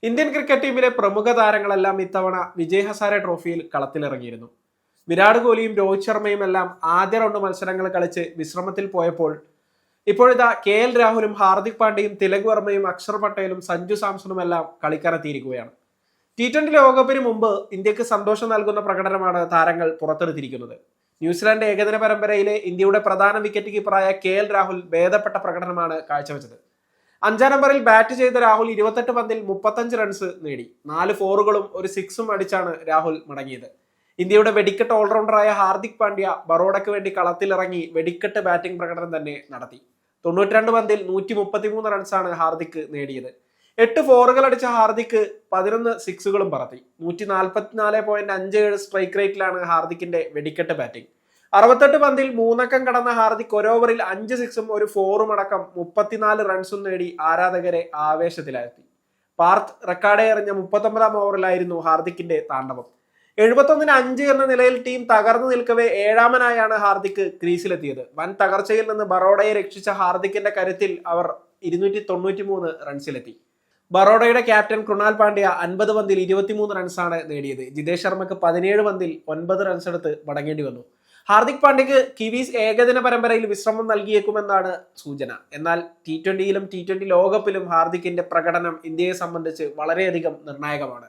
Indian cricket ടീമിലെ പ്രമുഖ താരങ്ങളെല്ലാം ഇത്തവണ വിജയ് ഹസാരെ ട്രോഫിയിൽ കളത്തിലിറങ്ങിയിരുന്നു. വിരാട് കോഹ്ലിയും രോഹിത് ശർമ്മയും എല്ലാം ആദ്യ റൗണ്ട് മത്സരങ്ങൾ കളിച്ച് വിശ്രമത്തിൽ പോയപ്പോൾ ഇപ്പോഴിതാ KL രാഹുലും ഹാർദിക് പാണ്ഡ്യയും തിലക് വർമ്മയും അക്ഷർ പട്ടേലും സഞ്ജു സാംസണും എല്ലാം കളിക്കാനെത്തിയിരിക്കുകയാണ്. T20 ലോകകപ്പിന് മുമ്പ് ഇന്ത്യക്ക് സന്തോഷം നൽകുന്ന പ്രകടനമാണ് താരങ്ങൾ പുറത്തെടുത്തിരിക്കുന്നത്. ന്യൂസിലാൻഡ് ഏകദിന പരമ്പരയിലെ ഇന്ത്യയുടെ പ്രധാന വിക്കറ്റ് കീപ്പറായ KL രാഹുൽ ഭേദപ്പെട്ട പ്രകടനമാണ് കാഴ്ചവെച്ചത്. 5-ാം നമ്പറിൽ ബാറ്റ് ചെയ്ത രാഹുൽ 28 പന്തിൽ 35 റൺസ് നേടി. 4 ഫോറുകളും ഒരു സിക്സും അടിച്ചാണ് രാഹുൽ മടങ്ങിയത്. ഇന്ത്യയുടെ വെടിക്കെട്ട് ഓൾറൗണ്ടറായ ഹാർദിക് പാണ്ഡ്യ ബറോഡയ്ക്ക് വേണ്ടി കളത്തിലിറങ്ങി വെടിക്കെട്ട് ബാറ്റിംഗ് പ്രകടനം തന്നെ നടത്തി. 92 പന്തിൽ 133 റൺസാണ് ഹാർദിക് നേടിയത്. 8 ഫോറുകൾ അടിച്ച ഹാർദിക് 11 സിക്സുകളും പറത്തി. 144.57 സ്ട്രൈക്ക് റേറ്റിലാണ് ഹാർദിക്കിന്റെ വെടിക്കെട്ട് ബാറ്റിംഗ്. 68 പന്തിൽ 3 അക്കം കടന്ന ഹാർദിക് ഒരു ഓവറിൽ 5 സിക്സും ഒരു ഫോറും അടക്കം 34 റൺസും നേടി ആരാധകരെ ആവേശത്തിലാഴ്ത്തി. പാർത്ത് റെക്കാർഡ് എറിഞ്ഞ 39-ാം ഓവറിലായിരുന്നു ഹാർദിക്കിന്റെ താണ്ഡവം. 71-5 എന്ന നിലയിൽ ടീം തകർന്നു നിൽക്കവേ 7-മനായാണ് ഹാർദിക് ക്രീസിലെത്തിയത്. വൻ തകർച്ചയിൽ നിന്ന് ബറോഡയെ രക്ഷിച്ച ഹാർദിക്കിന്റെ കരുത്തിൽ അവർ 293 റൺസിലെത്തി. ബറോഡയുടെ ക്യാപ്റ്റൻ കൃണാൽ പാണ്ഡ്യ 50 പന്തിൽ 23 റൺസാണ് നേടിയത്. ജിതേഷ് ശർമ്മക്ക് 17 പന്തിൽ 9 റൺസ് എടുത്ത് മടങ്ങേണ്ടി വന്നു. ഹാർദിക് പാണ്ഡ്യക്ക് കിവീസ് ഏകദിന പരമ്പരയിൽ വിശ്രമം നൽകിയേക്കുമെന്നാണ് സൂചന. എന്നാൽ T20യിലും T20 ലോകകപ്പിലും ഹാർദിക്കിന്റെ പ്രകടനം ഇന്ത്യയെ സംബന്ധിച്ച് വളരെയധികം നിർണായകമാണ്.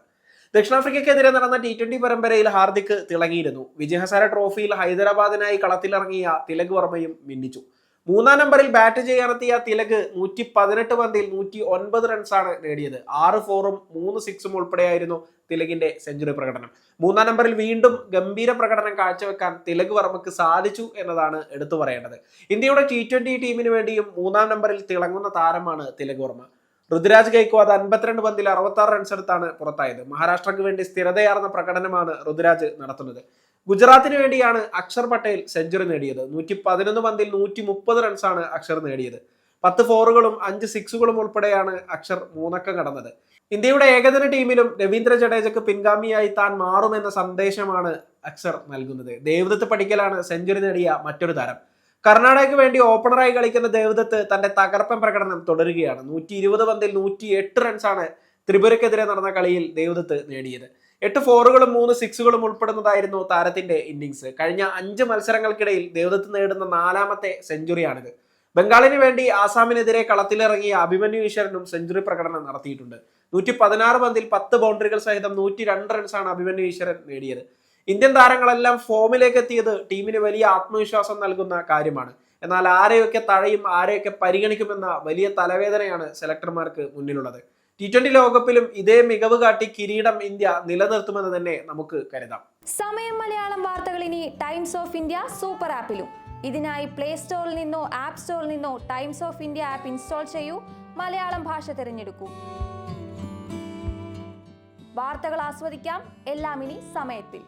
ദക്ഷിണാഫ്രിക്കയ്ക്കെതിരെ നടന്ന T20 പരമ്പരയിൽ ഹാർദിക് തിളങ്ങിയിരുന്നു. വിജയ് ഹസാരെ ട്രോഫിയിൽ ഹൈദരാബാദിനായി കളത്തിലിറങ്ങിയ തിലക് വർമ്മയും മിന്നിച്ചു. 3-ാം നമ്പറിൽ ബാറ്റ് ചെയ്യാനെത്തിയ തിലക് 118 പന്തിൽ 109 റൺസാണ് നേടിയത്. 6 ഫോറും 3 സിക്സും ഉൾപ്പെടെയായിരുന്നു തിലകിന്റെ സെഞ്ചുറി പ്രകടനം. 3-ാം നമ്പറിൽ വീണ്ടും ഗംഭീര പ്രകടനം കാഴ്ചവെക്കാൻ തിലക് വർമ്മക്ക് സാധിച്ചു എന്നതാണ് എടുത്തു പറയേണ്ടത്. ഇന്ത്യയുടെ T20 ടീമിന് വേണ്ടിയും 3-ാം നമ്പറിൽ തിളങ്ങുന്ന താരമാണ് തിലക് വർമ്മ. ഋതുരാജ് ഗൈക്വാദ് 52 പന്തിൽ 66 റൺസ് എടുത്താണ് പുറത്തായത്. മഹാരാഷ്ട്രക്ക് വേണ്ടി സ്ഥിരതയാർന്ന പ്രകടനമാണ് ഋതുരാജ് നടത്തുന്നത്. ഗുജറാത്തിന് വേണ്ടിയാണ് അക്ഷർ പട്ടേൽ സെഞ്ചുറി നേടിയത്. 111 പന്തിൽ 130 റൺസാണ് അക്ഷർ നേടിയത്. 10 ഫോറുകളും 5 സിക്സുകളും ഉൾപ്പെടെയാണ് അക്ഷർ 3 അക്കം കടന്നത്. ഇന്ത്യയുടെ ഏകദിന ടീമിലും രവീന്ദ്ര ജഡേജയ്ക്ക് പിൻഗാമിയായി താൻ മാറുമെന്ന സന്ദേശമാണ് അക്ഷർ നൽകുന്നത്. ദേവ്ദത്ത് പടിക്കലാണ് സെഞ്ചുറി നേടിയ മറ്റൊരു താരം. കർണാടകയ്ക്ക് വേണ്ടി ഓപ്പണറായി കളിക്കുന്ന ദേവ്ദത്ത് തന്റെ തകർപ്പൻ പ്രകടനം തുടരുകയാണ്. 120 പന്തിൽ 108 റൺസാണ് ത്രിപുരയ്ക്കെതിരെ നടന്ന കളിയിൽ ദേവ്ദത്ത് നേടിയത്. 8 ഫോറുകളും 3 സിക്സുകളും ഉൾപ്പെടുന്നതായിരുന്നു താരത്തിന്റെ ഇന്നിംഗ്സ്. കഴിഞ്ഞ 5 മത്സരങ്ങൾക്കിടയിൽ ദേവ്ദത്ത് നേടുന്ന 4-ാമത്തെ സെഞ്ചുറിയാണിത്. ബംഗാളിന് വേണ്ടി ആസാമിനെതിരെ കളത്തിലിറങ്ങിയ അഭിമന്യു ഈശ്വരനും സെഞ്ചുറി പ്രകടനം നടത്തിയിട്ടുണ്ട്. 116 പന്തിൽ 10 ബൗണ്ടറികൾ സഹിതം 102 റൺസാണ് അഭിമന്യു ഈശ്വരൻ നേടിയത്. ഇന്ത്യൻ താരങ്ങളെല്ലാം ഫോമിലേക്ക് എത്തിയത് ടീമിന് വലിയ ആത്മവിശ്വാസം നൽകുന്ന കാര്യമാണ്. എന്നാൽ ആരെയൊക്കെ തഴയും ആരെയൊക്കെ പരിഗണിക്കുമെന്ന വലിയ തലവേദനയാണ് സെലക്ടർമാർക്ക് മുന്നിലുള്ളത്. T20 ലോകകപ്പിലും ഇതേ മികവ് കാട്ടി കിരീടം ഇന്ത്യ നിലനിർത്തുമെന്ന് തന്നെ നമുക്ക് കരുതാം. സമയം മലയാളം വാർത്തകൾ ഇനി ടൈംസ് ഓഫ് ഇന്ത്യ സൂപ്പർ ആപ്പിലും. ഇതിനായി പ്ലേ സ്റ്റോറിൽ നിന്നോ ആപ്പ് സ്റ്റോറിൽ നിന്നോ times of India app install ചെയ്യൂ. മലയാളം ഭാഷ തിരഞ്ഞെടുക്കൂ. വാർത്തകൾ ആസ്വദിക്കാം. എല്ലാം ഇനി സമയത്തിൽ.